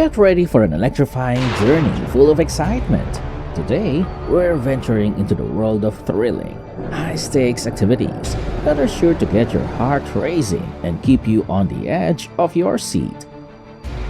Get ready for an electrifying journey full of excitement. Today, we're venturing into the world of thrilling, high-stakes activities that are sure to get your heart racing and keep you on the edge of your seat.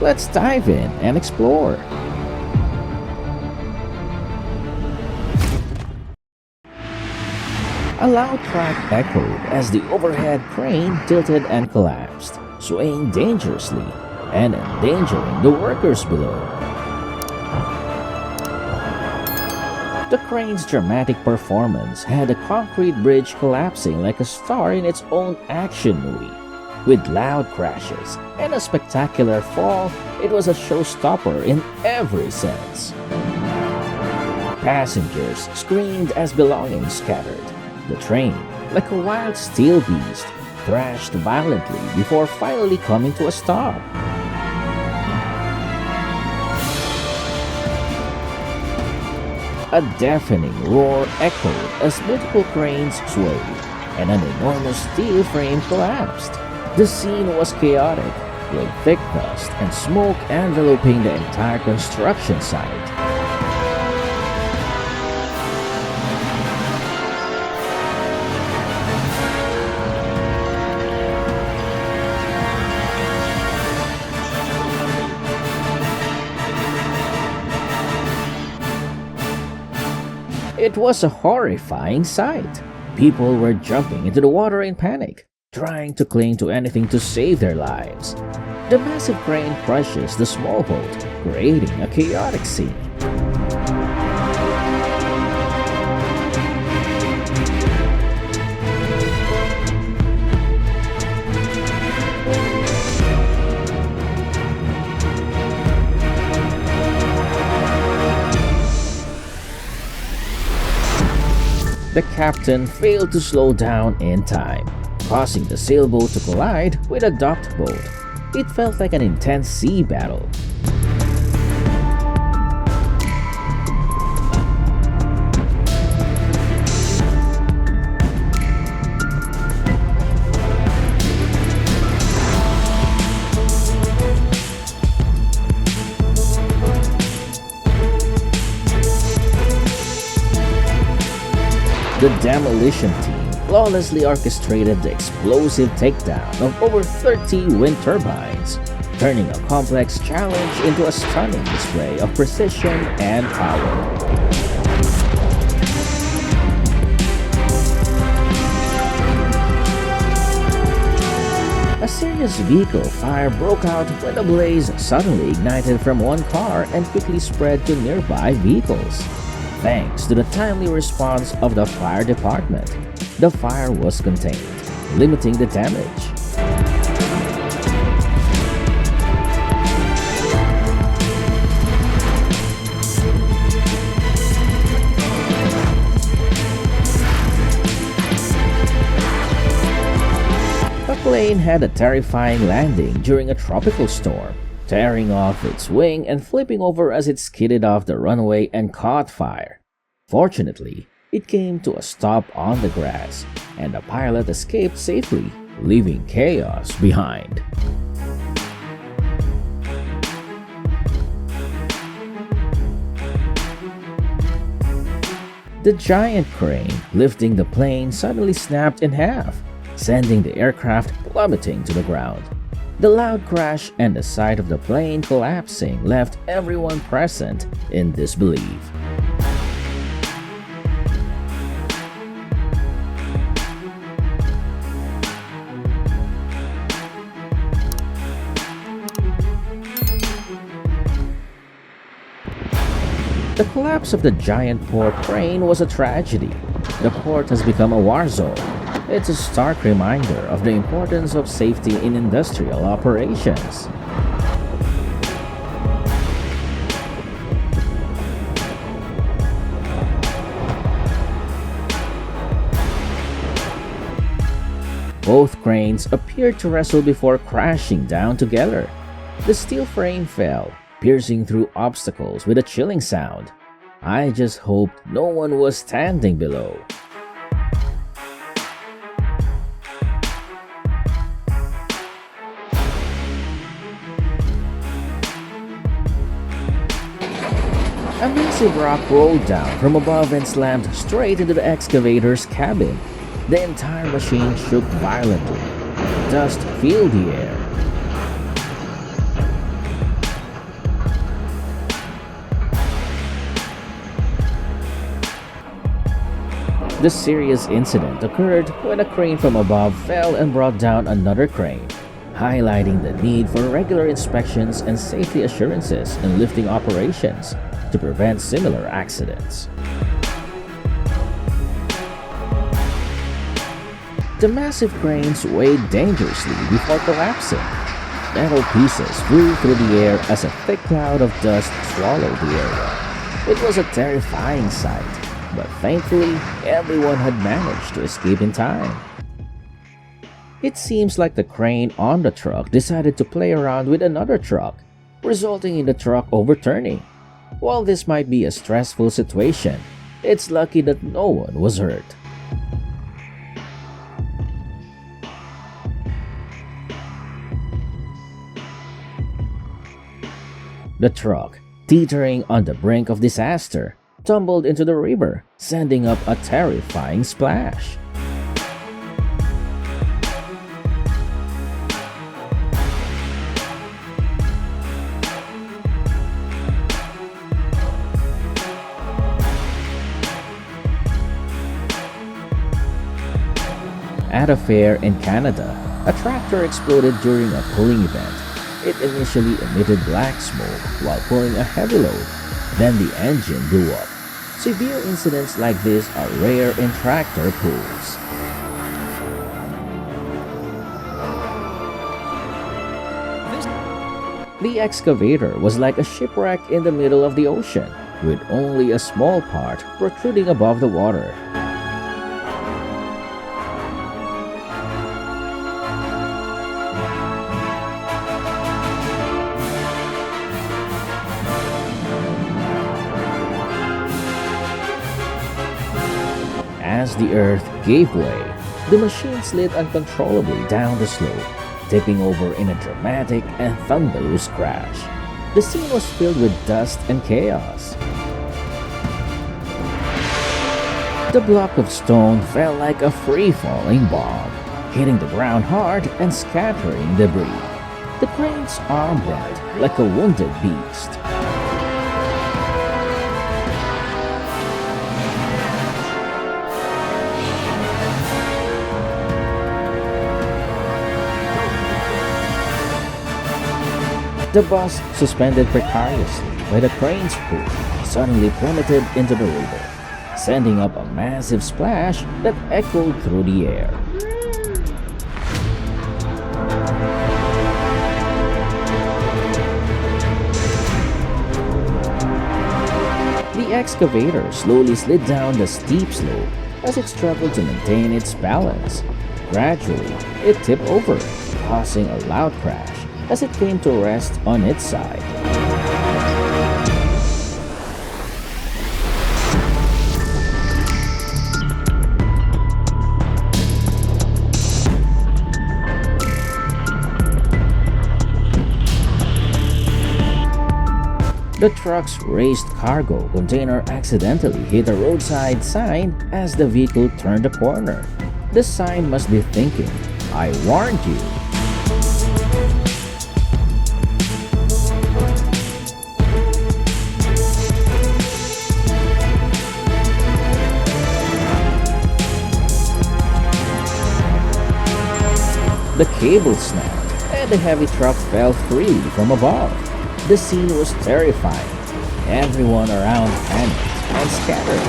Let's dive in and explore. A loud crack echoed as the overhead crane tilted and collapsed, swaying dangerously and endangering the workers below. The crane's dramatic performance had the concrete bridge collapsing like a star in its own action movie. With loud crashes and a spectacular fall, it was a showstopper in every sense. Passengers screamed as belongings scattered. The train, like a wild steel beast, thrashed violently before finally coming to a stop. A deafening roar echoed as multiple cranes swayed, and an enormous steel frame collapsed. The scene was chaotic, with thick dust and smoke enveloping the entire construction site. It was a horrifying sight. People were jumping into the water in panic, trying to cling to anything to save their lives. The massive crane crushes the small boat, creating a chaotic scene. The captain failed to slow down in time, causing the sailboat to collide with a docked boat. It felt like an intense sea battle. The demolition team flawlessly orchestrated the explosive takedown of over 30 wind turbines, turning a complex challenge into a stunning display of precision and power. A serious vehicle fire broke out when the blaze suddenly ignited from one car and quickly spread to nearby vehicles. Thanks to the timely response of the fire department, the fire was contained, limiting the damage. The plane had a terrifying landing during a tropical storm, tearing off its wing and flipping over as it skidded off the runway and caught fire. Fortunately, it came to a stop on the grass, and the pilot escaped safely, leaving chaos behind. The giant crane lifting the plane suddenly snapped in half, sending the aircraft plummeting to the ground. The loud crash and the sight of the plane collapsing left everyone present in disbelief. The collapse of the giant port crane was a tragedy. The port has become a war zone. It's a stark reminder of the importance of safety in industrial operations. Both cranes appeared to wrestle before crashing down together. The steel frame fell, piercing through obstacles with a chilling sound. I just hoped no one was standing below. A massive rock rolled down from above and slammed straight into the excavator's cabin. The entire machine shook violently. Dust filled the air. The serious incident occurred when a crane from above fell and brought down another crane, highlighting the need for regular inspections and safety assurances in lifting operations to prevent similar accidents. The massive cranes weighed dangerously before collapsing. Metal pieces flew through the air as a thick cloud of dust swallowed the area. It was a terrifying sight, but thankfully, everyone had managed to escape in time. It seems like the crane on the truck decided to play around with another truck, resulting in the truck overturning. While this might be a stressful situation, it's lucky that no one was hurt. The truck, teetering on the brink of disaster, tumbled into the river, sending up a terrifying splash. At a fair in Canada, a tractor exploded during a pulling event. It initially emitted black smoke while pulling a heavy load. Then the engine blew up. Severe incidents like this are rare in tractor pulls. The excavator was like a shipwreck in the middle of the ocean, with only a small part protruding above the water. As the earth gave way, the machine slid uncontrollably down the slope, tipping over in a dramatic and thunderous crash. The scene was filled with dust and chaos. The block of stone fell like a free-falling bomb, hitting the ground hard and scattering debris. The crane's arm bent like a wounded beast. The bus, suspended precariously by the crane's pull, suddenly plummeted into the river, sending up a massive splash that echoed through the air. The excavator slowly slid down the steep slope as it struggled to maintain its balance. Gradually, it tipped over, causing a loud crash as it came to rest on its side. The truck's raised cargo container accidentally hit a roadside sign as the vehicle turned a corner. The sign must be thinking, "I warned you." The cable snapped, and the heavy truck fell freely from above. The scene was terrifying. Everyone around panicked and scattered.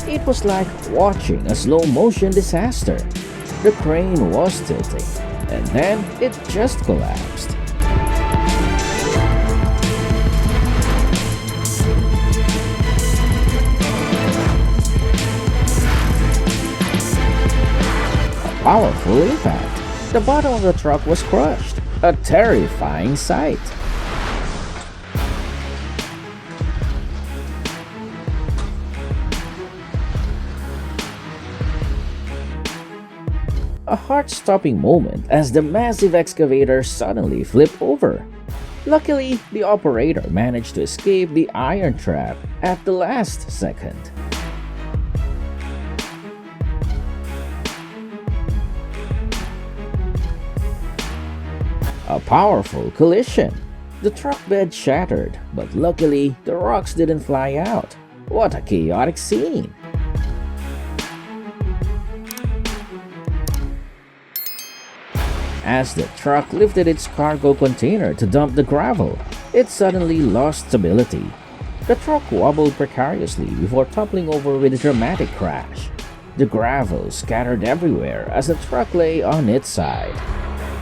It was like watching a slow-motion disaster. The crane was tilting, and then it just collapsed. A powerful impact. The bottom of the truck was crushed. A terrifying sight. a heart-stopping moment as the massive excavator suddenly flipped over. Luckily, the operator managed to escape the iron trap at the last second. A powerful collision. The truck bed shattered, but luckily, the rocks didn't fly out. What a chaotic scene! As the truck lifted its cargo container to dump the gravel, it suddenly lost stability. The truck wobbled precariously before toppling over with a dramatic crash. The gravel scattered everywhere as the truck lay on its side.